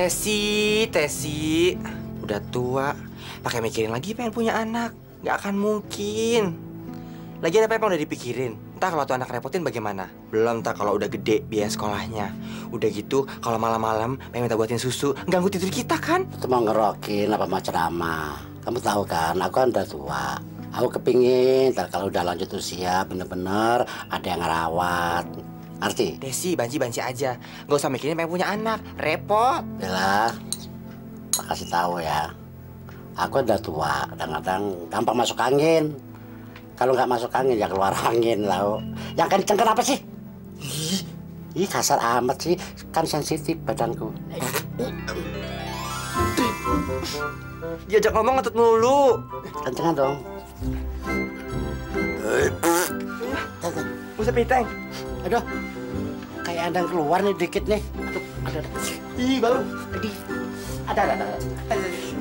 Tesi, udah tua, pakai mikirin lagi pengen punya anak, nggak akan mungkin. Lagian apa emang udah dipikirin? Entah kalau tuh anak repotin bagaimana? Belum, entah kalau udah gede biaya sekolahnya. Udah gitu, kalau malam-malam pengen minta buatin susu, ganggu tidur kita kan? Itu mau ngerokin apa mau ceramah? Kamu tahu kan, aku kan udah tua. Aku kepingin, ntar kalau udah lanjut usia, bener-bener ada yang ngerawat. Ngerti? Desi, banci aja. Nggak usah mikirin pengen punya anak, repot. Bella, tak kasih tahu ya. Aku udah tua, kadang-kadang gampang masuk angin. Kalau nggak masuk angin ya keluar angin tau. Yang kenceng kenapa sih? Ih, kasar amat sih. Kan sensitif badanku. Diajak ngomong ngetut mulu. Kencengan dong. Usah piteng. Aduh, kayak ada yang keluar nih dikit nih. Aduh, ada. Ih, baru. Ada.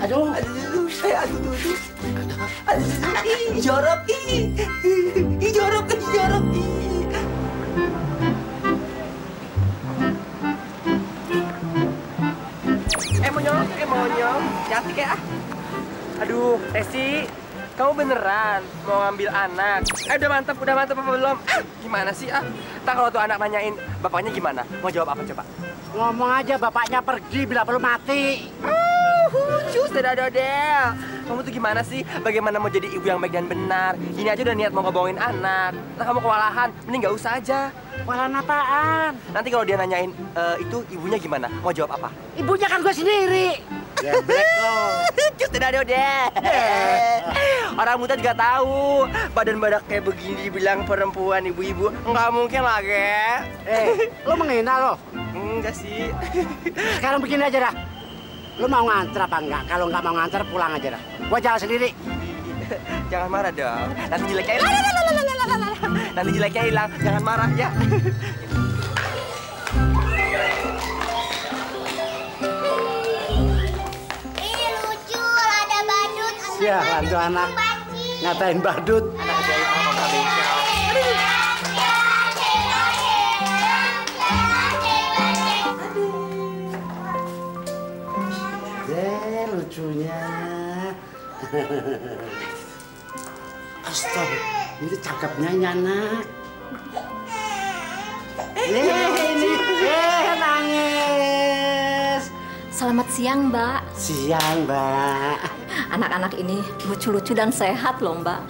Aduh. Aduh, ih, jorok, ih, jorok. Monyong, cantik ya. Aduh, Tesi, kamu beneran mau ngambil anak? Udah mantep apa belum? Gimana sih Ntar kalau tuh anak nanyain bapaknya gimana? Mau jawab apa coba? Ngomong aja bapaknya pergi bila perlu mati. Cus, Del. Kamu tuh gimana sih? Bagaimana mau jadi ibu yang baik dan benar? Ini aja udah niat mau ngebohongin anak. Nah, kamu kewalahan, mending nggak usah aja. Kewalahan apaan? Nanti kalau dia nanyain itu ibunya gimana? Mau jawab apa? Ibunya kan gue sendiri. Geblek kok. Cus, Del. Orang muda juga tahu. Badan-badan kayak begini dibilang perempuan ibu-ibu. Nggak mungkin lah, Ge. Lo menghina lo? Enggak sih. Sekarang begini aja dah. Lo mau nganter apa enggak? Kalau nggak mau nganter pulang aja dah. Gua jalan sendiri. Jangan marah dong. Nanti jeleknya hilang. Nanti jeleknya hilang. Jangan marah ya. Ih, lucu, ada badut. Sialan tuh anak. Ngatain badut. Anak ajaib sama Kak Beca. Lucunya. Astaga, ini cakepnya anak. Nangis. Selamat siang, Mbak. Siang, Mbak. Anak-anak ini lucu-lucu dan sehat loh, Mbak.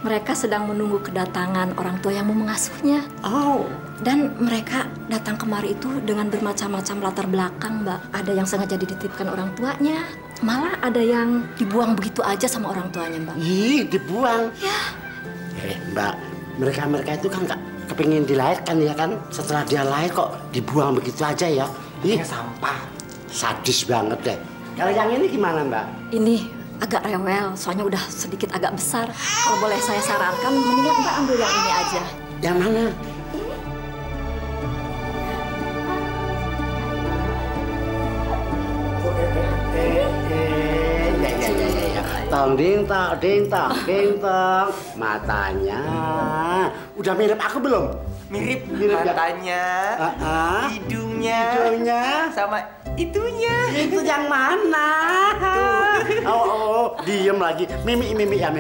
Mereka sedang menunggu kedatangan orang tua yang mau mengasuhnya. Oh. Dan mereka datang kemari itu dengan bermacam-macam latar belakang, Mbak. Ada yang sengaja dititipkan orang tuanya. Malah ada yang dibuang begitu aja sama orang tuanya, Mbak. Ih, dibuang. Ya. Mbak, mereka itu kan nggak kepingin dilahirkan ya kan? Setelah dia lahir kok dibuang begitu aja ya? Ini sampah. Sadis banget deh. Kalau yang ini gimana, Mbak? Ini agak rewel, soalnya udah sedikit agak besar. Kalau boleh saya sarankan, mendingan Mbak ambil yang ini aja. Yang mana? Ya. Tong ding tong. Matanya udah mirip aku belum? Mirip ya? matanya, hidungnya, sama itunya. Itu yang mana? Tuh. Oh, diem lagi. Mimi ya.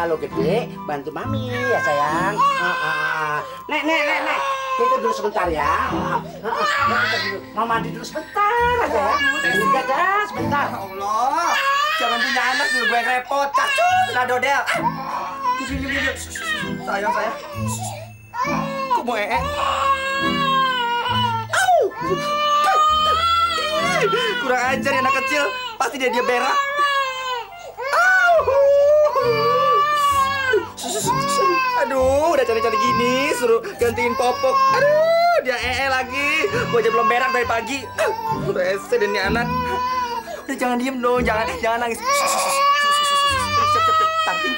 kalau gede bantu mami ya sayang. Nek. Kita dulu sebentar ya. Mau mandi dulu sebentar aja ya. Ini aja sebentar. Ya Allah, jangan punya anak dulu gue yang repot. Cacut, lah Dodel. Sayang. Kok mau ee? Kurang ajar ya anak kecil. Pasti dia berak. Aduh, udah cari-cari gini, suruh gantiin popok. Aduh, dia lagi. Gua aja belum berak dari pagi. Udah rese dan ini anak. Udah jangan diem dong, jangan nangis. Cep. Tanting.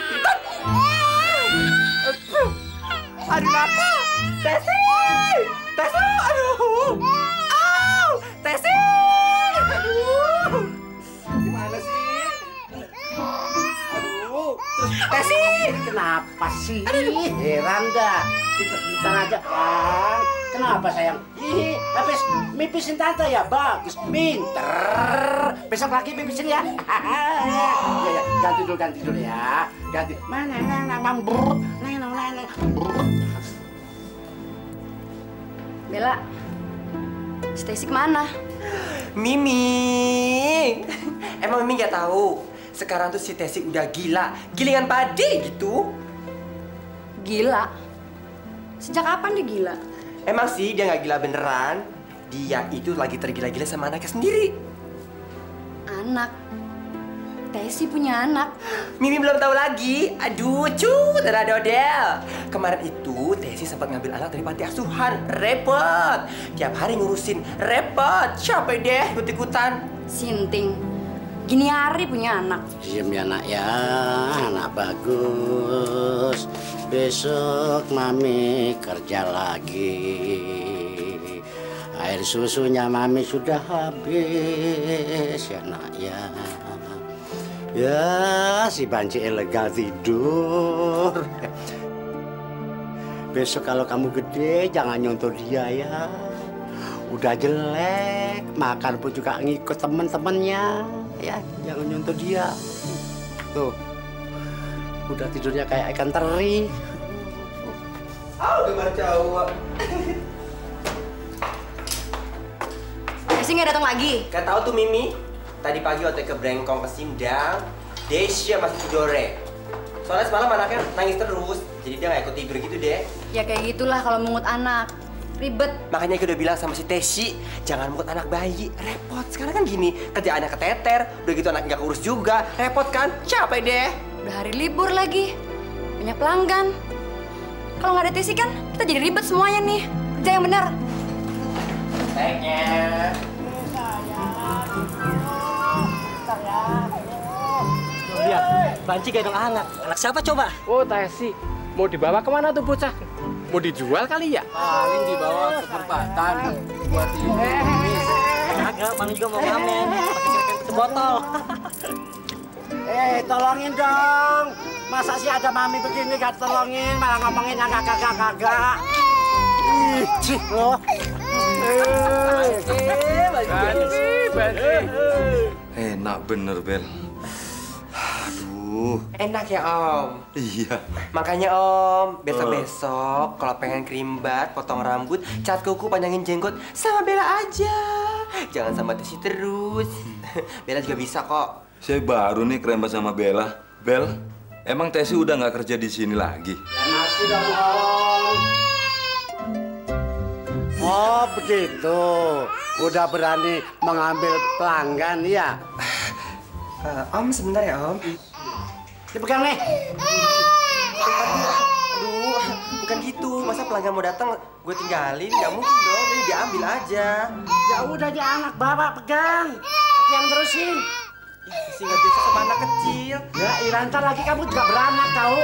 Aduh, nakal. Tesi. Aduh. Tesi. Aduh. Gimana sih? Aduh. Tesi. Kenapa sih? Heran dah. Pintar aja. Kenapa sayang? Habis mipisin tante ya? Bagus. Pinter. Besok lagi mipisin ya. Ya. Ganti dulu ya. Ganti. Mana. Bella, Stacy kemana? Mimi. Emang Mimi nggak tahu? Sekarang tuh si Tesi udah gila. Gilingan padi gitu. Gila? Sejak kapan dia gila? Emang sih dia nggak gila beneran. Dia itu lagi tergila-gila sama anaknya sendiri. Anak? Tesi punya anak? Mimi belum tahu lagi. Aduh, cut, ada Dodel. Kemarin itu Tesi sempat ngambil anak dari panti asuhan. Repot. Tiap hari ngurusin. Repot. Capek deh ikut-ikutan. Sinting. Gini hari punya anak. Diam ya nak ya, anak bagus. Besok mami kerja lagi. Air susunya mami sudah habis ya nak ya. Ya si Banci lega tidur. Besok kalau kamu gede jangan nyontoh dia ya. Udah jelek, makan pun juga ngikut temen-temennya. Ya, jangan nyontoh dia. Tuh, udah tidurnya kayak ikan teri. Gimana cowok? Tesi nggak datang lagi? Gak tahu tuh Mimi. Tadi pagi waktu ke Brengkong ke Sindang, Desya masih tidore. Soalnya semalam anaknya nangis terus, jadi dia nggak ikut tidur gitu deh. Ya kayak gitulah kalau mungut anak. Ribet. Makanya gue udah bilang sama si Tesi, jangan mungut anak bayi, repot. Sekarang kan gini, kerjaannya keteter, udah gitu anak nggak kurus juga, repot kan? Capek deh. Udah hari libur lagi. Banyak pelanggan. Kalau nggak ada Tesi kan, kita jadi ribet semuanya nih. Kerja yang benar. Thank Lihat, Banci gendong anak. Anak siapa coba? Oh, Tesi. Mau dibawa kemana tuh bocah? Mau dijual kali ya? Paling dibawa ke perempatan buat ini. Kagak, Bang juga mau ngamen. Pakai kira-kira botol. Tolongin dong. Masa sih ada mami begini gak tolongin, malah ngomongin yang kagak. Ih, loh. Banci. Enak bener, Bel. Aduh. Enak ya Om. Iya. Makanya Om, besok-besok kalau pengen kerimbat, potong rambut, cat kuku, panjangin jenggot, sama Bella aja. Jangan sama Tesi terus. Bella juga bisa kok. Saya baru nih kerembat sama Bella. Bel, emang Tesi udah nggak kerja di sini lagi? Masih dong, Om. Oh, begitu. Udah berani mengambil pelanggan, ya? Om, sebentar ya Om. Dipegang nih. Aduh, bukan gitu. Masa pelanggan mau datang, gue tinggalin? Gak mungkin dong, jadi diambil aja. Ya udah, dia anak bapak pegang. Aku yang terusin. Tesi nggak biasa sama anak kecil. Ya, Irantar lagi kamu juga beranak, tahu?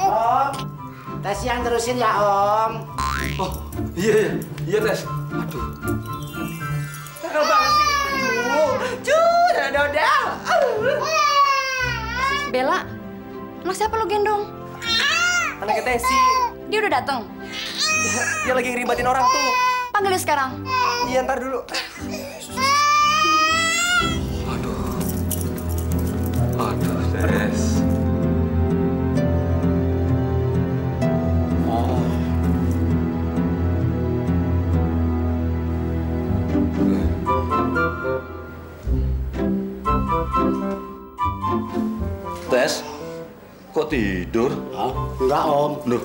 Om, Tesi yang terusin ya, Om. Oh, iya Tes. Aduh. Nakal banget sih. Aduh, cut, ada Dodel. Bella, anak siapa lo gendong? Anaknya Tesi. Dia udah datang. Dia lagi ngeribatin orang tuh. Panggil dia sekarang. Iya, ntar dulu. kok tidur? Oh, enggak Om. Duh,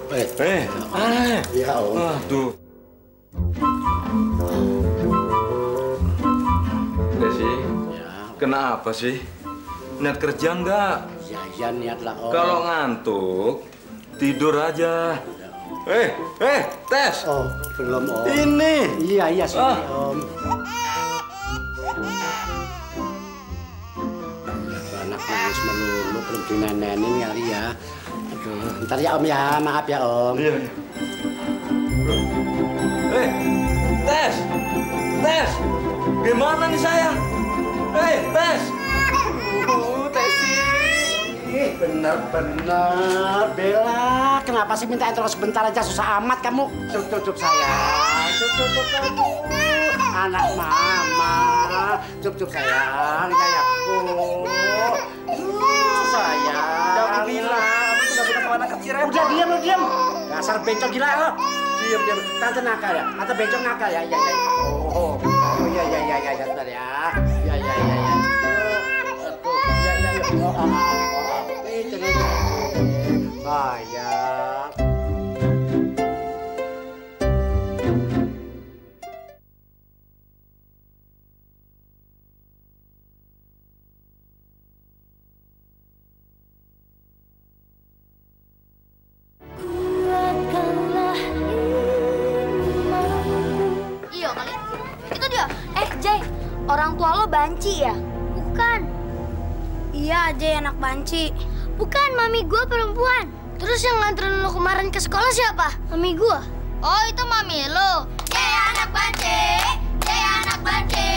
Iya Om. Aduh. Desi, Ya, kenapa sih? Niat kerja nggak? ya niat lah Om. Kalau ngantuk, tidur aja. Tes. Oh, belum Om. Ini. Iya sini Om. Anak nangis melulu, belum dinenenin kali ya. Aduh, ntar ya Om ya, maaf ya Om. Iya. Tes. Gimana nih saya? Tes. Tesi. Bener-bener, Bella. Kenapa sih minta terus sebentar aja, susah amat kamu. Cukup sayang. Cukup. Anak mama. Cukup sayang. Sayang. Udah aku bilang, aku tuh gak bisa sama anak kecil repot. Udah diam. Dasar bencong gila lo. Diam. Tante nakal ya? Tante bencong nakal ya? Iya. Oh, iya. Bentar ya. Iya. Sayang. Iya kali. Itu dia. Jay, orang tua lo banci ya? Bukan. Iya, Jay anak banci. Bukan, mami gua perempuan. Terus yang nganterin lo kemarin ke sekolah siapa? Mami gua. Oh, itu mami lo. Jay anak banci. Jay anak banci.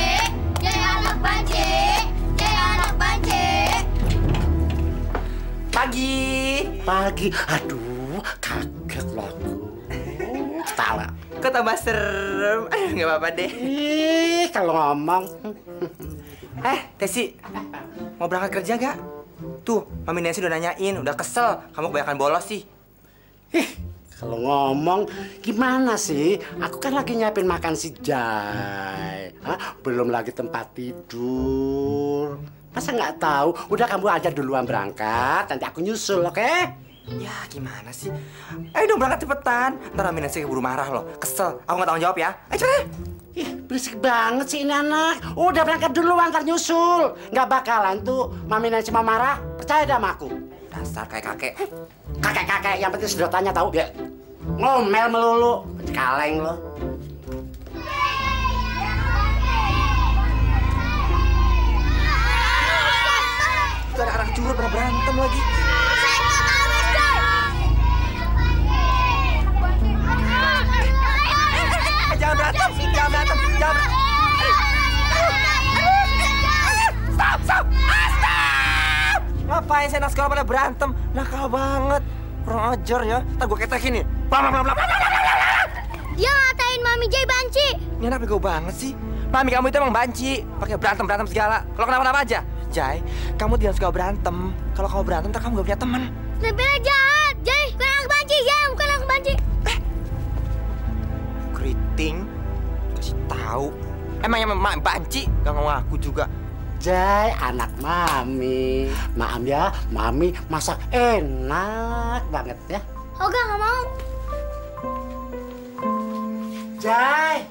Jay anak banci. Jay anak banci. Pagi. Aduh, kaget loh aku. Ketawa. Kok tambah serem? Nggak apa-apa deh. Ih, kalau ngomong. Tesi, mau berangkat kerja gak? Tuh, Mami Nancy udah nanyain, udah kesel. Kamu kebanyakan bolos sih. Kalau ngomong, gimana sih? Aku kan lagi nyiapin makan si Jai. Belum lagi tempat tidur. Masa nggak tahu? Udah kamu aja duluan berangkat, nanti aku nyusul, oke? Ya, gimana sih? Ayo dong berangkat cepetan. Ntar Mami Nancy keburu marah loh. Kesel, aku nggak tanggung jawab ya. Ayo cepet. Ih, berisik banget sih ini anak. Udah berangkat duluan, ntar nyusul. Nggak bakalan tuh Mami Nancy mau marah. Percaya deh sama aku. Dasar kayak kakek. Kakek-kakek, yang penting sedotannya tahu dia. Ngomel melulu. Kaleng lo. Itu ada anak curut pernah berantem lagi. Jangan berantem. Stop. Ngapain saya anak sekolah pada berantem? Nakal banget. Kurang ajar ya. Ntar gue ketekin nih. Dia ngatain Mami Jay banci. Ini anak bego banget sih. Mami kamu itu emang banci. Pakai berantem segala. Kalau kenapa-napa aja. Jay, kamu tidak suka berantem. Kalau kamu berantem, ntar kamu gak punya teman. Lebih jahat. Jay, bukan anak banci. Jay, bukan anak banci. Keriting. Kasih tahu. Emang yang banci? Gak ngaku juga. Jai, anak Mami. Maaf ya, Mami masak enak banget ya. Oga, nggak mau. Jai,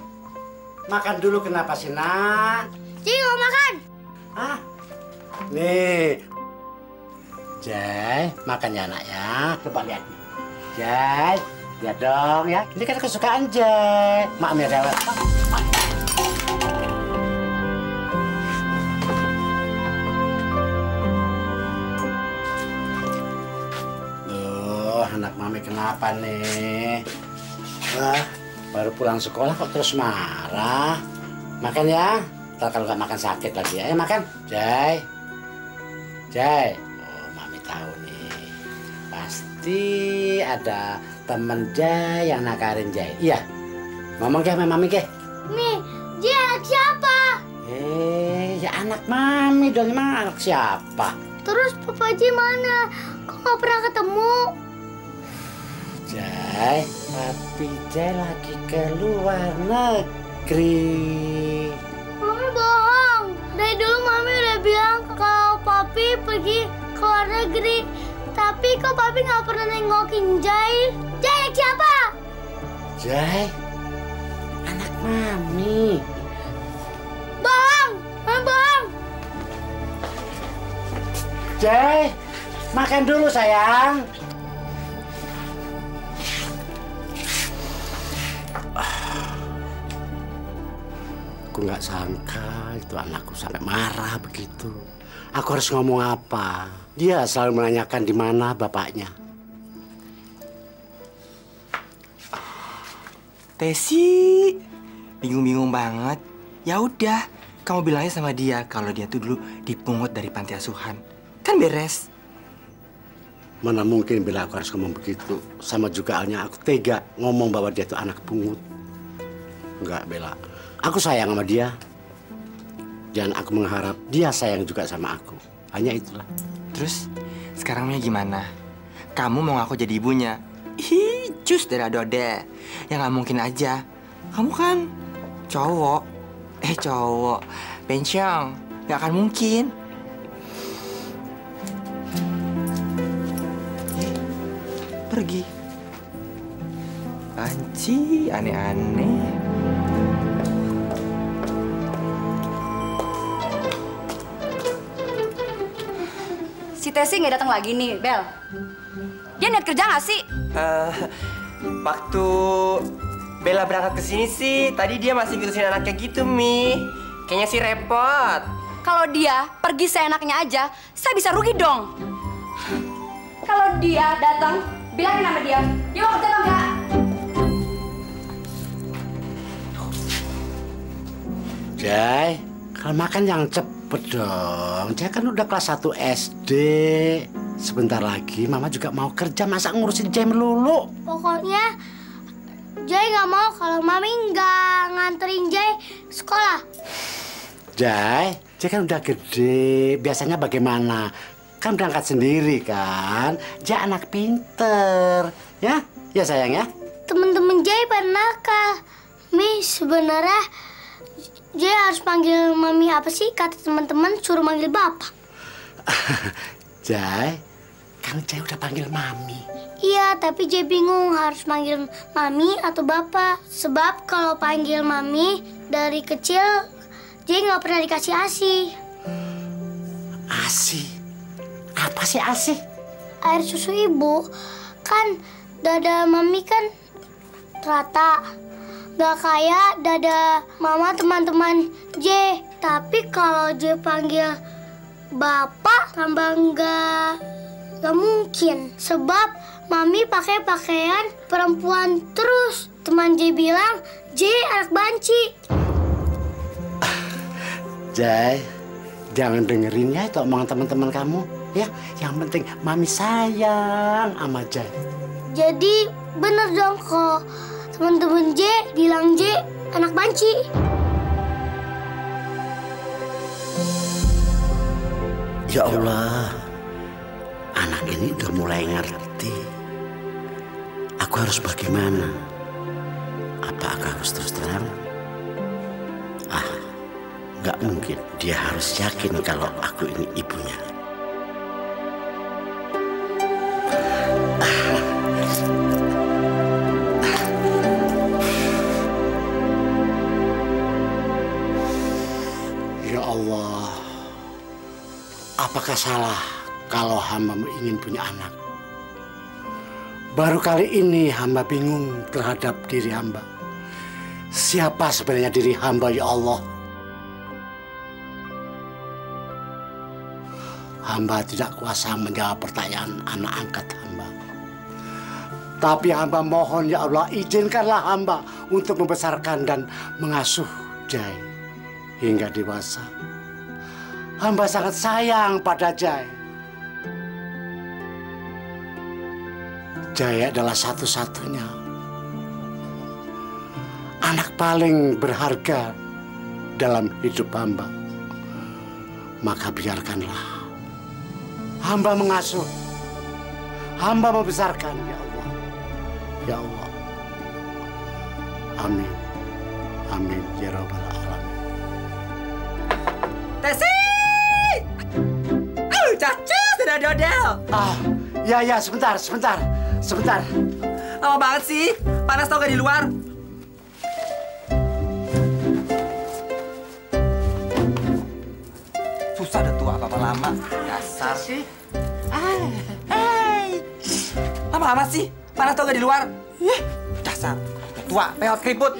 makan dulu kenapa sih, nak? Jay, nggak mau makan. Hah? Nih. Jai, makan ya, nak ya. Coba lihat nih. Jai, lihat dong ya. Ini kan kesukaan Jai. Maaf ya, Dewa. Anak Mami kenapa nih? Baru pulang sekolah kok terus marah. Makan ya. Ntar kalau nggak makan sakit lagi ya. Makan. Jai. Oh, Mami tahu nih. Pasti ada temen Jai yang nakarin Jai. Iya. Ngomong ke sama Mami ke. Nih, Jay anak siapa? Ya anak Mami dong. Emang anak siapa? Terus Papa Jay mana? Kok nggak pernah ketemu? Jai, Papi Jai lagi ke luar negeri. Mami bohong. Dari dulu Mami udah bilang kalau Papi pergi ke luar negeri. Tapi Tapi kok papi nggak pernah nengokin Jai? Jai anak siapa? Jai, anak Mami. Bang, bang. Jai, makan dulu sayang. Aku nggak sangka itu anakku sampai marah begitu. Aku harus ngomong apa? Dia selalu menanyakan di mana bapaknya. Tesi, bingung-bingung banget. Ya udah, kamu bilangnya sama dia kalau dia tuh dulu dipungut dari panti asuhan. Kan beres. Mana mungkin Bella aku harus ngomong begitu. Sama juga halnya aku tega ngomong bahwa dia tuh anak pungut. Enggak, Bella. Aku sayang sama dia. Dan aku mengharap dia sayang juga sama aku. Hanya itulah. Terus, sekarang Mia gimana? Kamu mau ngaku jadi ibunya? Ih, cus darah dode. Ya nggak mungkin aja. Kamu kan cowok. Cowok. Pensiong. Nggak akan mungkin. Pergi. Banci, aneh-aneh. Si Tesi nggak datang lagi nih, Bel. Dia niat kerja nggak sih? Waktu Bella berangkat ke sini sih, tadi dia masih ngurusin anaknya gitu, Mi. Kayaknya sih repot. Kalau dia pergi seenaknya aja, saya bisa rugi dong. Kalau dia datang, bilangin sama dia. Dia mau kerja atau enggak? Jai, kalau makan yang cepet dong. Jai kan udah kelas 1 SD. Sebentar lagi Mama juga mau kerja, masa ngurusin Jai melulu? Pokoknya Jai nggak mau kalau Mami nggak nganterin Jai sekolah. Jai kan udah gede. Biasanya bagaimana? Kan berangkat sendiri kan? Jai anak pinter. Ya sayang ya? Temen-temen Jai pernah kah? Mi, sebenarnya Jai harus panggil Mami apa sih? Kata teman-teman suruh manggil Bapak. Jai, kan Jai udah panggil Mami. Iya, tapi Jai bingung harus manggil Mami atau Bapak. Sebab kalau panggil Mami dari kecil, Jai nggak pernah dikasih ASI. ASI? Apa sih ASI? Air susu ibu. Kan dada Mami kan rata. Gak kayak dada Mama teman-teman J. Tapi kalau J panggil Bapak tambah gak mungkin. Sebab Mami pakai pakaian perempuan terus. Teman J bilang J anak banci. Jai, jangan dengerin ya itu omongan teman-teman kamu. Ya, yang penting Mami sayang sama Jai. Jadi bener dong kok teman-teman J bilang J anak banci. Ya Allah, anak ini udah mulai ngerti. Aku harus bagaimana? Apa aku harus terus terang? Nggak mungkin. Dia harus yakin kalau aku ini ibunya. Ya Allah, apakah salah kalau hamba ingin punya anak? Baru kali ini hamba bingung terhadap diri hamba. Siapa sebenarnya diri hamba, ya Allah? Hamba tidak kuasa menjawab pertanyaan anak angkat hamba. Tapi hamba mohon, ya Allah, izinkanlah hamba untuk membesarkan dan mengasuh Jai hingga dewasa. Hamba sangat sayang pada Jai. Jai adalah satu-satunya anak paling berharga dalam hidup hamba. Maka biarkanlah hamba mengasuh, hamba membesarkan, ya Allah. Ya Allah. Amin. Amin, ya Rabbal Alamin. Tesi! Caca, sudah dodel. Ya, sebentar. Lama banget sih. Panas tau gak di luar? Susah udah tua apa lama. Dasar sih. Hey. Lama sih. Panas tau gak di luar? Dasar. Udah tua, peot keriput.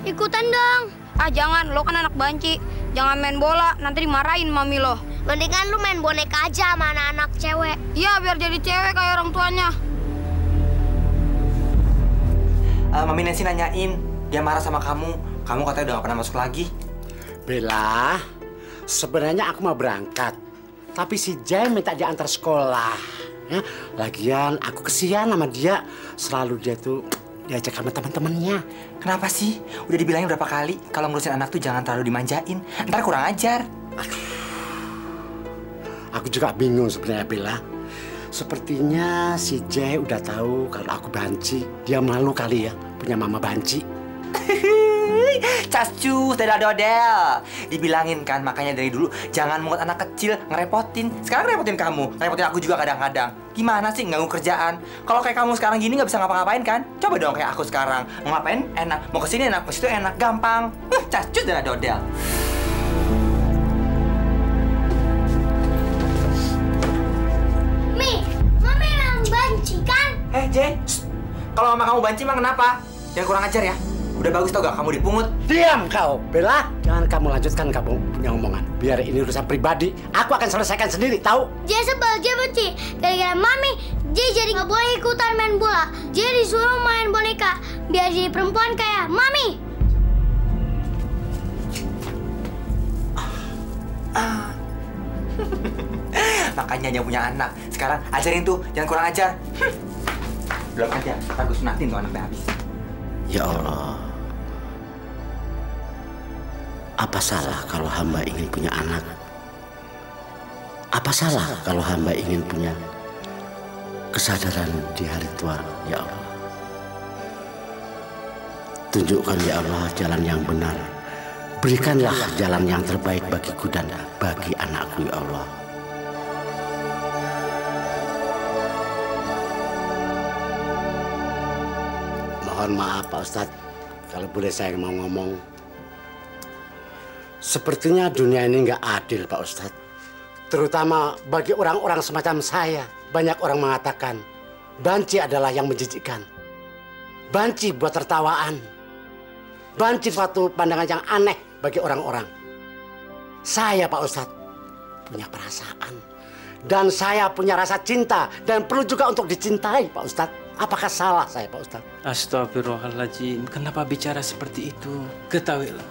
Ikutan dong. Ah jangan, lo kan anak banci. Jangan main bola, nanti dimarahin mami lo. Mendingan lu main boneka aja sama anak-anak cewek. Iya, biar jadi cewek kayak orang tuanya. Mami Nancy nanyain, dia marah sama kamu. Kamu katanya udah gak pernah masuk lagi. Bella, sebenarnya aku mau berangkat. Tapi si Jay minta diantar sekolah. Ya, lagian aku kesian sama dia. Selalu dia tuh diajak sama teman-temannya. Kenapa sih? Udah dibilangin berapa kali kalau ngurusin anak tuh jangan terlalu dimanjain. Ntar kurang ajar. Aku juga bingung sebenarnya, Bella. Sepertinya si Jay udah tahu kalau aku banci. Dia malu kali ya punya mama banci. Cascus, dodel. Dibilangin kan, makanya dari dulu jangan mungut anak kecil, ngerepotin. Sekarang ngerepotin kamu, ngerepotin aku juga kadang-kadang. Gimana sih ganggu kerjaan? Kalau kayak kamu sekarang gini nggak bisa ngapa-ngapain kan? Coba dong kayak aku sekarang. Mau ngapain enak, mau kesini enak, ke situ enak, gampang. Cascus dan dodel. Mi, mama emang banci kan? Jay, kalau mama kamu banci emang kenapa? Jangan kurang ajar ya. Udah bagus tau gak kamu dipungut? Diam kau, Bella. Jangan kamu lanjutkan kamu punya omongan. Biar ini urusan pribadi, aku akan selesaikan sendiri, tahu? Jay sebel, Jay benci. Gara-gara mami, Jay jadi nggak boleh ikutan main bola. Jay disuruh main boneka, biar jadi perempuan kayak mami. Makanya yang punya anak. Sekarang ajarin tuh, jangan kurang ajar. Belum aja, ntar gue sunatin tuh anaknya habis. Ya Allah. Apa salah kalau hamba ingin punya anak? Apa salah kalau hamba ingin punya kesadaran di hari tua, ya Allah? Tunjukkan ya Allah jalan yang benar. Berikanlah jalan yang terbaik bagiku dan bagi anakku, ya Allah. Mohon maaf Pak Ustadz, kalau boleh saya mau ngomong. Sepertinya dunia ini nggak adil Pak Ustadz. Terutama bagi orang-orang semacam saya. Banyak orang mengatakan, banci adalah yang menjijikkan. Banci buat tertawaan. Banci suatu pandangan yang aneh bagi orang-orang. Saya Pak Ustadz punya perasaan. Dan saya punya rasa cinta. Dan perlu juga untuk dicintai Pak Ustadz. Apakah salah saya Pak Ustadz? Astagfirullahaladzim, kenapa bicara seperti itu? Ketahuilah,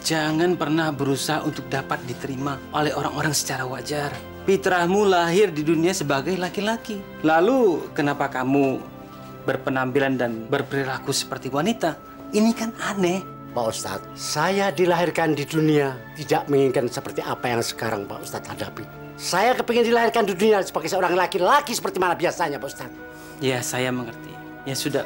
jangan pernah berusaha untuk dapat diterima oleh orang-orang secara wajar. Fitrahmu lahir di dunia sebagai laki-laki. Lalu kenapa kamu berpenampilan dan berperilaku seperti wanita? Ini kan aneh. Pak Ustadz, saya dilahirkan di dunia tidak menginginkan seperti apa yang sekarang Pak Ustadz hadapi. Saya kepingin dilahirkan di dunia sebagai seorang laki-laki seperti mana biasanya Pak Ustadz. Ya, saya mengerti. Ya sudah,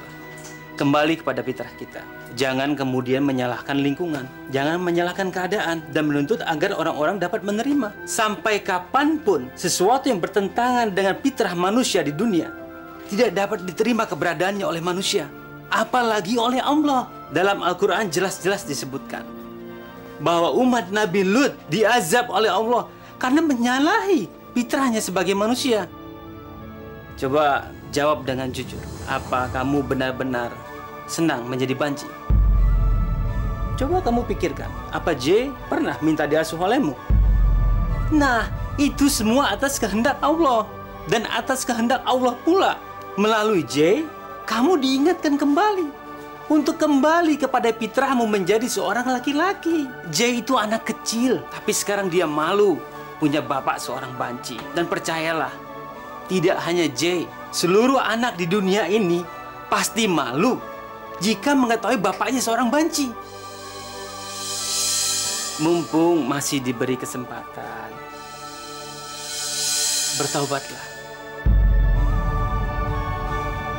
kembali kepada fitrah kita. Jangan kemudian menyalahkan lingkungan. Jangan menyalahkan keadaan dan menuntut agar orang-orang dapat menerima. Sampai kapanpun sesuatu yang bertentangan dengan fitrah manusia di dunia tidak dapat diterima keberadaannya oleh manusia. Apalagi oleh Allah. Dalam Al-Quran jelas-jelas disebutkan bahwa umat Nabi Lut diazab oleh Allah karena menyalahi fitrahnya sebagai manusia. Coba jawab dengan jujur. Apa kamu benar-benar senang menjadi banci? Coba kamu pikirkan, apa J pernah minta diasuh olehmu? Nah, itu semua atas kehendak Allah. Dan atas kehendak Allah pula, melalui J, kamu diingatkan kembali untuk kembali kepada fitrahmu menjadi seorang laki-laki. J itu anak kecil, tapi sekarang dia malu punya bapak seorang banci. Dan percayalah, tidak hanya J, Seluruh anak di dunia ini pasti malu jika mengetahui bapaknya seorang banci. Mumpung masih diberi kesempatan, bertaubatlah.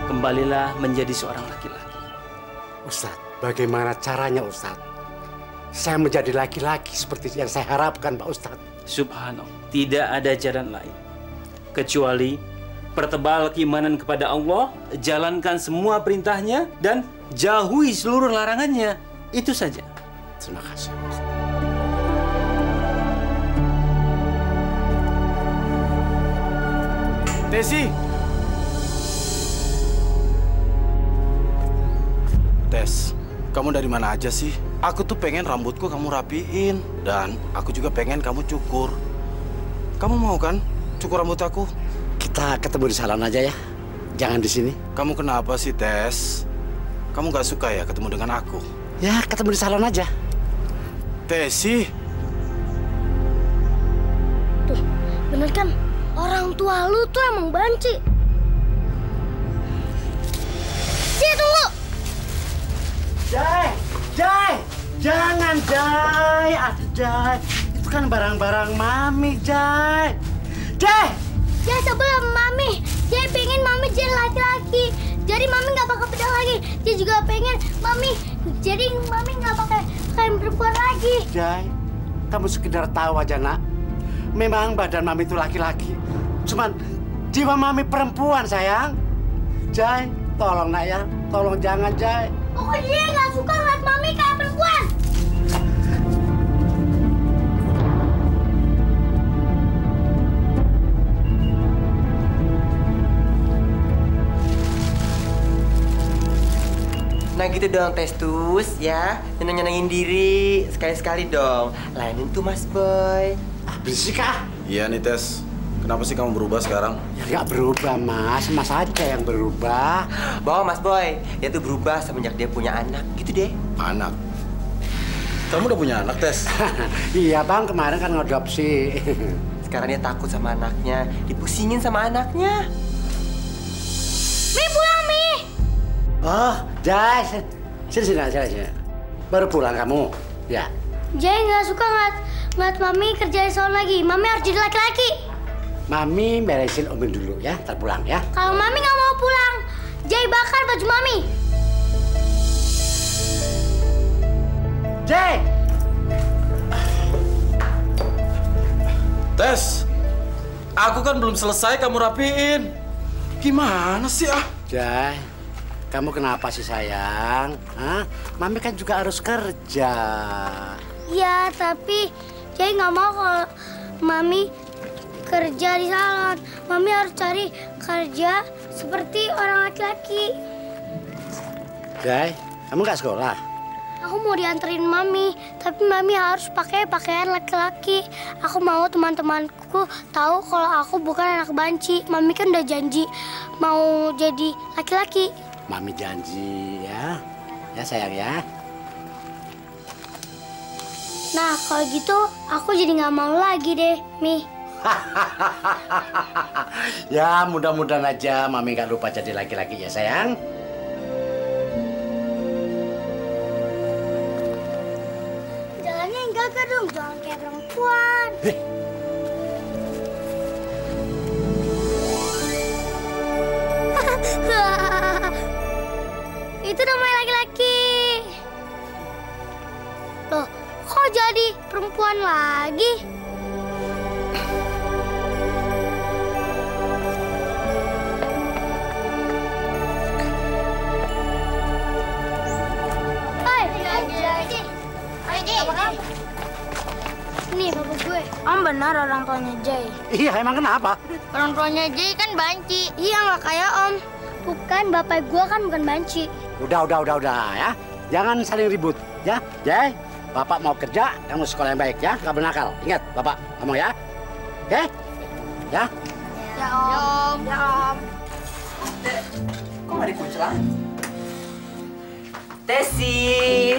Kembalilah menjadi seorang laki-laki. Ustadz, bagaimana caranya Ustadz? Saya menjadi laki-laki seperti yang saya harapkan Pak Ustadz. Subhanallah, tidak ada jalan lain kecuali pertebal keimanan kepada Allah, jalankan semua perintahnya, dan jauhi seluruh larangannya. Itu saja. Terima kasih, Ustaz. Tesi! Tes, kamu dari mana aja sih? Aku tuh pengen rambutku kamu rapiin. Dan aku juga pengen kamu cukur. Kamu mau kan cukur rambut aku? Kita ketemu di salon aja ya. Jangan di sini. Kamu kenapa sih, Tes? Kamu gak suka ya ketemu dengan aku? Ya, ketemu di salon aja. Tesi! Tuh, bener kan? Orang tua lu tuh emang banci. Jai, tunggu! Jai! Jai! Jangan, Jai! Aduh, Jai! Itu kan barang-barang Mami, Jai! Jai! Jai sebelum Mami. Jai pengen Mami jadi laki-laki. Jadi Mami nggak pakai pedang lagi. Jai juga pengen Mami. Jadi Mami nggak pakai kain perempuan lagi. Jai, kamu sekedar tahu aja, Nak. Memang badan Mami itu laki-laki. Cuman jiwa Mami perempuan, sayang. Jai, tolong Nak ya. Tolong jangan, Jai. Pokoknya dia nggak suka ngeliat Mami kayak perempuan. Nah gitu dong, Testus, ya. Nyeneng-nyenengin diri. Sekali-sekali dong. Layanin tuh Mas Boy. Berisik ah. Iya nih, Tes. Kenapa sih kamu berubah sekarang? Ya nggak berubah, Mas. Mas aja yang berubah. Bawa Mas Boy. Dia tuh berubah semenjak dia punya anak. Gitu deh. Anak? Kamu udah punya anak, Tes? Iya, Bang. Kemarin kan ngadopsi. Sekarang dia takut sama anaknya. Dipusingin sama anaknya. Mi, pulang, Mi! Oh, Jai. Sini. Baru pulang kamu? Ya. Jai nggak suka ngeliat Mami kerja di salon lagi. Mami harus jadi laki-laki. Mami beresin Omin dulu ya, ntar pulang ya. Kalau Mami nggak mau pulang, Jai bakar baju Mami. Jai! Tes, aku kan belum selesai kamu rapiin. Gimana sih ah? Jai, kamu kenapa sih sayang? Hah? Mami kan juga harus kerja. Ya, tapi Jai nggak mau kalau Mami kerja di salon. Mami harus cari kerja seperti orang laki-laki. Jai, kamu nggak sekolah? Aku mau dianterin Mami, tapi Mami harus pakai pakaian laki-laki. Aku mau teman-temanku tahu kalau aku bukan anak banci. Mami kan udah janji mau jadi laki-laki. Mami janji ya. Ya sayang ya. Nah, kalau gitu aku jadi nggak mau lagi deh, Mi. Ya, mudah-mudahan aja Mami nggak lupa jadi laki-laki ya sayang. Jalannya yang gagah dong, jangan kayak perempuan. Itu namanya laki-laki. Loh, kok jadi perempuan lagi? Nih bapak gue, Om benar orang tuanya Jay. Iya, emang kenapa? Orang tuanya Jay kan banci. Iya, nggak kayak Om. Bukan, bapak gue kan bukan banci. Udah ya. Jangan saling ribut ya. Jay, Bapak mau kerja, kamu sekolah yang baik ya. Nggak bernakal. Ingat, Bapak ngomong ya. Oke? Ya? Ya Om. Ya Om. Kok nggak dikuclang? Tesi!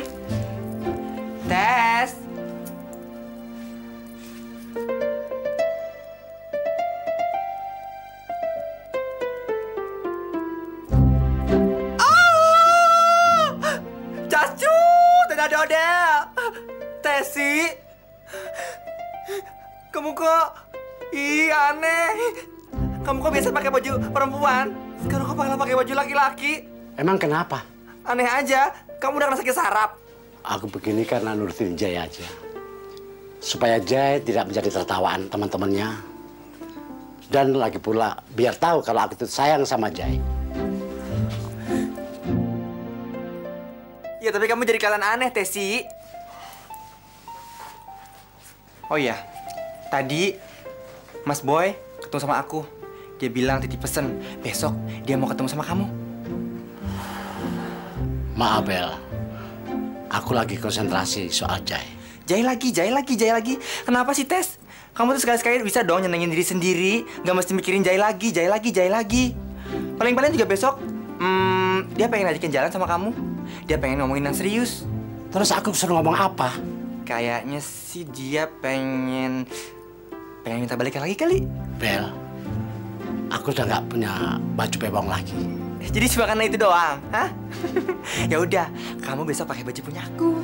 Tes! Del. Tesi. Kamu kok aneh. Kamu kok biasa pakai baju perempuan? Sekarang kok malah pakai baju laki-laki? Emang kenapa? Aneh aja. Kamu udah sakit saraf. Aku begini karena nurutin Jai aja. Supaya Jai tidak menjadi tertawaan teman-temannya. Dan lagi pula biar tahu kalau aku tuh sayang sama Jai. Ya tapi kamu jadi kalian aneh, Tesi. Oh iya, tadi Mas Boy ketemu sama aku. Dia bilang titip pesen, besok dia mau ketemu sama kamu. Maaf, Bel. Aku lagi konsentrasi soal Jai. Jai lagi. Kenapa sih, Tes? Kamu tuh sekali-sekali bisa dong nyenengin diri sendiri. Nggak mesti mikirin Jai lagi. Paling-paling juga besok, dia pengen ngajakin jalan sama kamu. Dia pengen ngomongin yang serius. Terus aku suruh ngomong apa? Kayaknya sih dia pengen minta balikan lagi kali. Bel, aku udah nggak punya baju bebong lagi. Jadi cuma karena itu doang, hah? Ya udah, kamu besok pakai baju punya aku.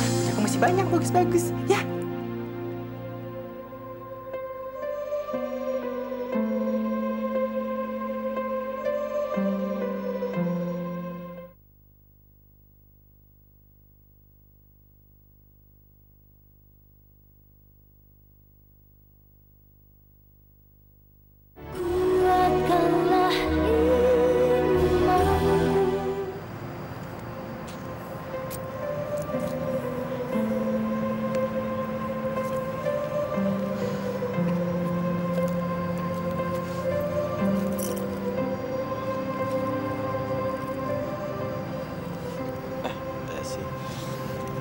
Punya aku masih banyak bagus-bagus, ya.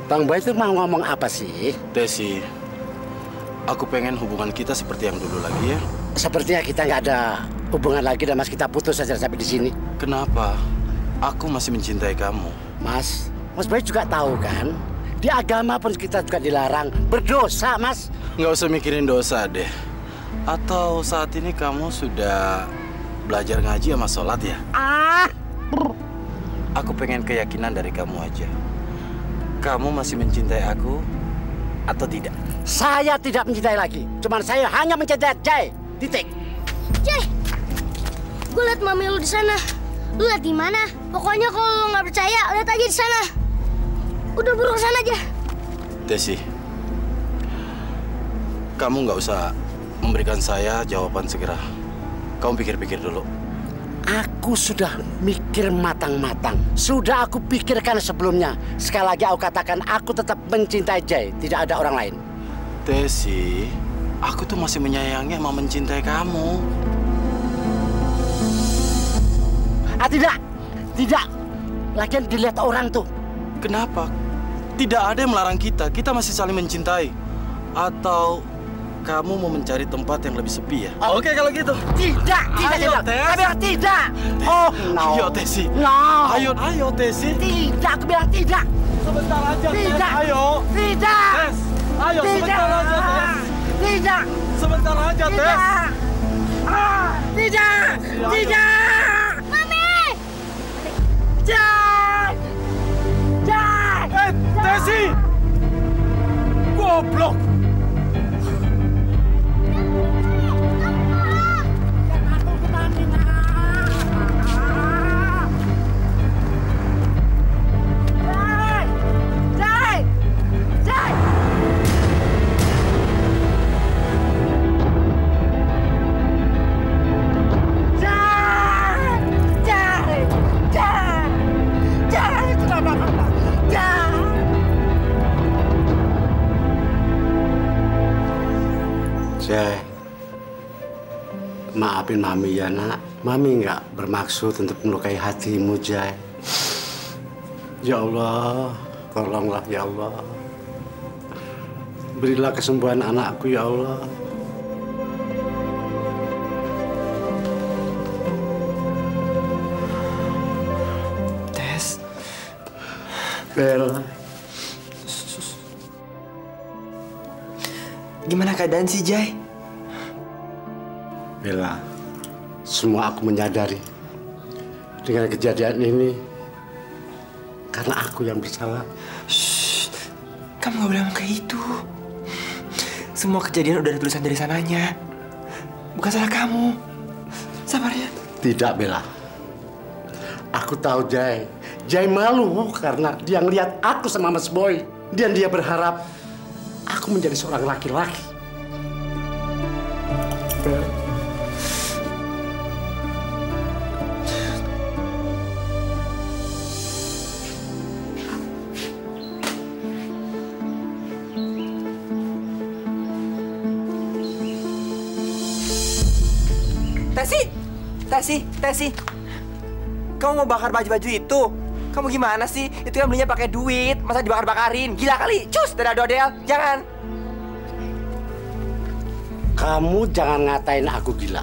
Bang Boy itu mau ngomong apa sih? Tesi, aku pengen hubungan kita seperti yang dulu lagi ya. Sepertinya kita nggak ada hubungan lagi dan Mas kita putus saja sampai di sini. Kenapa? Aku masih mencintai kamu. Mas Boy juga tahu kan? Di agama pun kita juga dilarang berdosa, Mas. Nggak usah mikirin dosa deh. Atau saat ini kamu sudah belajar ngaji sama sholat ya? Aku pengen keyakinan dari kamu aja. Kamu masih mencintai aku atau tidak? Saya tidak mencintai lagi. Cuman saya hanya mencintai Jai. Titik. Jai, gue liat mami lu di sana. Lu liat di mana? Pokoknya kalau lu nggak percaya, lihat aja di sana. Udah buruk sana aja. Tesi, kamu nggak usah memberikan saya jawaban segera. Kamu pikir-pikir dulu. Aku sudah mikir matang-matang. Sudah aku pikirkan sebelumnya. Sekali lagi aku katakan, aku tetap mencintai Jai. Tidak ada orang lain. Tesi, aku tuh masih menyayangi sama mencintai kamu. Tidak. Lagian dilihat orang tuh. Kenapa? Tidak ada yang melarang kita. Kita masih saling mencintai. Atau kamu mau mencari tempat yang lebih sepi ya? Oke kalau gitu. Tidak. Aku bilang tidak. Oh, no. Ayo Tesi. No. Ayo Tesi. Tidak, aku bilang tidak. Sebentar aja, tidak. Tes. Ayo. Tidak. Tes. Ayo, tidak. sebentar aja, Tes. Tidak. Sebentar aja, Tes. Tidak. Tidak. Mami! Jai. Tesi. Goblok. Jai, maafin Mami ya nak. Mami nggak bermaksud untuk melukai hatimu, Jai. Ya Allah, tolonglah ya Allah. Berilah kesembuhan anakku ya Allah. Tes. Bel. Gimana keadaan si Jai? Bella, semua aku menyadari dengan kejadian ini karena aku yang bersalah. Shh, kamu nggak boleh ngomong kayak itu. Semua kejadian udah ada tulisan dari sananya. Bukan salah kamu. Sabar ya. Tidak, Bella. Aku tahu Jai. Jai malu karena dia ngeliat aku sama Mas Boy. Dan dia berharap aku menjadi seorang laki-laki. Tesi, kamu mau bakar baju-baju itu? Kamu gimana sih? Itu kan belinya pakai duit, masa dibakar-bakarin? Gila kali, cus, dodel, jangan. Kamu jangan ngatain aku gila.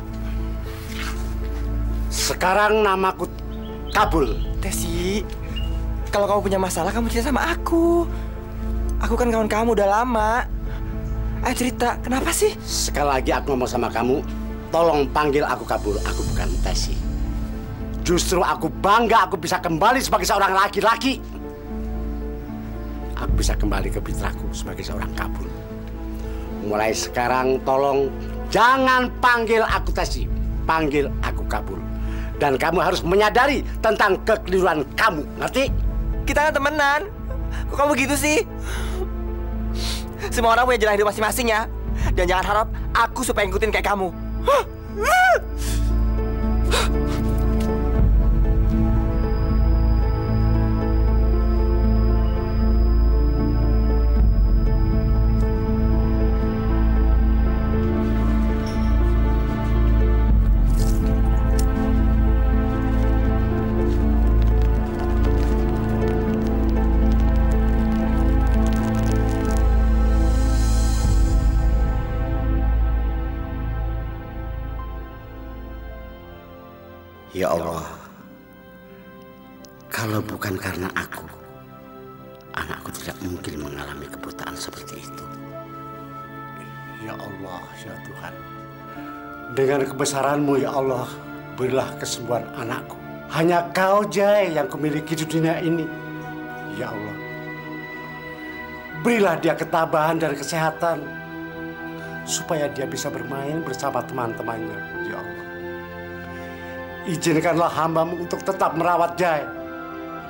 Sekarang namaku Kabul. Tesi, kalau kamu punya masalah, kamu cerita sama aku. Aku kan kawan kamu udah lama. Ayo cerita, kenapa sih? Sekali lagi aku ngomong sama kamu, tolong panggil aku Kabul, aku bukan Tesi. Justru aku bangga aku bisa kembali sebagai seorang laki-laki. Aku bisa kembali ke fitrahku sebagai seorang Kabul. Mulai sekarang tolong jangan panggil aku Tesi, panggil aku Kabul. Dan kamu harus menyadari tentang kekeliruan kamu, ngerti? Kita kan temenan. Kok kamu gitu sih? Semua orang punya jalan hidup masing-masing ya. Dan jangan harap aku supaya ngikutin kayak kamu. Ya Allah, kalau bukan karena aku, anakku tidak mungkin mengalami kebutaan seperti itu. Ya Allah, ya Tuhan, dengan kebesaran-Mu ya Allah, berilah kesembuhan anakku. Hanya Kau Jai yang kumiliki di dunia ini. Ya Allah, berilah dia ketabahan dan kesehatan, supaya dia bisa bermain bersama teman-temannya. Ya Allah, izinkanlah hamba-Mu untuk tetap merawat Jai.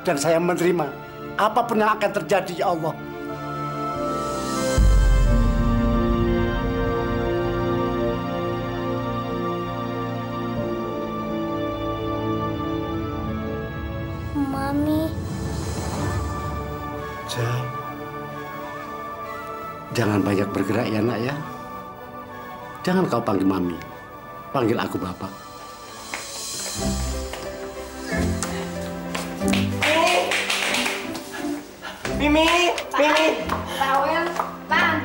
Dan saya menerima apapun yang akan terjadi, ya Allah. Mami. Jai, jangan banyak bergerak ya nak ya. Jangan kau panggil Mami, panggil aku Bapak. Mimi. Tawel, Pan.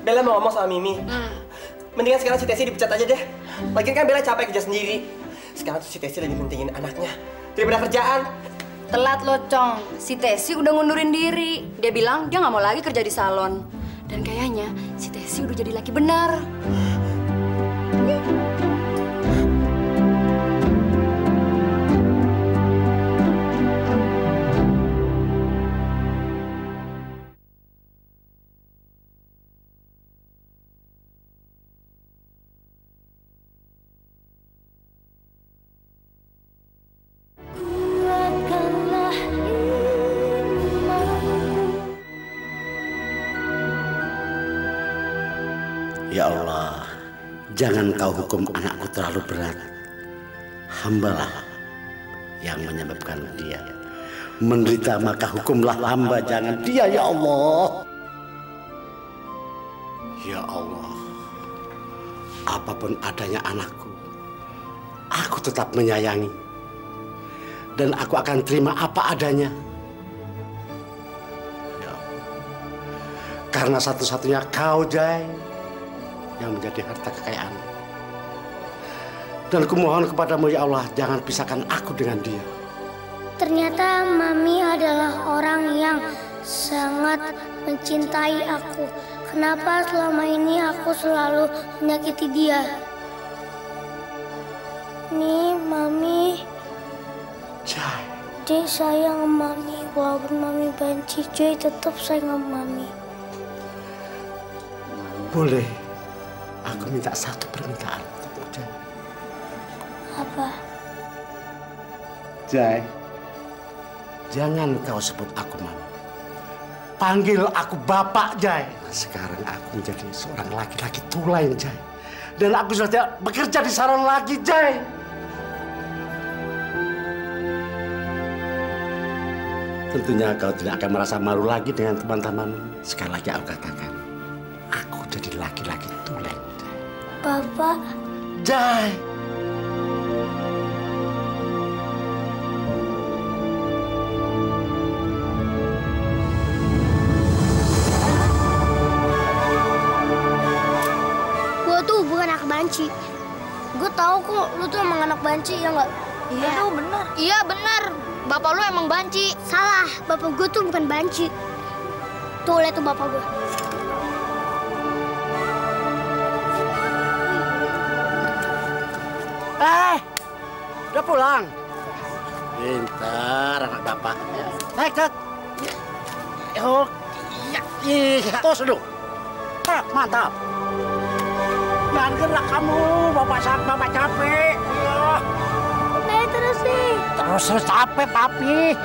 Bella mau ngomong sama Mimi. Mendingan sekarang si Tesi dipecat aja deh. Lagian kan Bella capek kerja sendiri. Sekarang tuh si Tesi lagi mentingin anaknya daripada kerjaan. Telat lo, Cong. Si Tesi udah ngundurin diri. Dia bilang dia nggak mau lagi kerja di salon. Dan kayaknya si Tesi udah jadi laki benar. Ya Allah, jangan kau hukum anakku terlalu berat. Hambalah yang menyebabkan dia menderita, maka hukumlah hamba, jangan dia, ya Allah. Ya Allah, apapun adanya anakku, aku tetap menyayangi. Dan aku akan terima apa adanya. Ya Allah, karena satu-satunya Kau, Jai, yang menjadi harta kekayaan. Dan kumohon kepadamu ya Allah, jangan pisahkan aku dengan dia. Ternyata Mami adalah orang yang sangat mencintai aku. Kenapa selama ini aku selalu menyakiti dia? Nih, Mami. Jai. Jay sayang sama Mami. Walaupun Mami benci, Jay tetap sayang sama Mami. Boleh. Aku minta satu permintaan untukmu, Jay. Apa? Jay, jangan kau sebut aku Mami. Panggil aku Bapak, Jay. Sekarang aku menjadi seorang laki-laki tulen, Jay. Dan aku sudah tidak bekerja di salon lagi, Jay. Tentunya kau tidak akan merasa malu lagi dengan teman-teman. Sekali lagi aku katakan, aku jadi laki-laki tulen, Jay. Bapak. Jay. Gue tuh bukan anak banci. Gue tahu kok lu tuh emang anak banci, ya nggak? Iya, tuh bener. Iya, bener. Bapak lu emang banci. Salah, bapak gue tuh bukan banci. Tuh, lihat tuh bapak gue. Udah pulang? Pintar anak bapak. Naik, Dad. Oh, iya. Tos dulu. Mantap. Jangan gerak kamu, bapak capek. Naik terus sih. Terus capek, papi.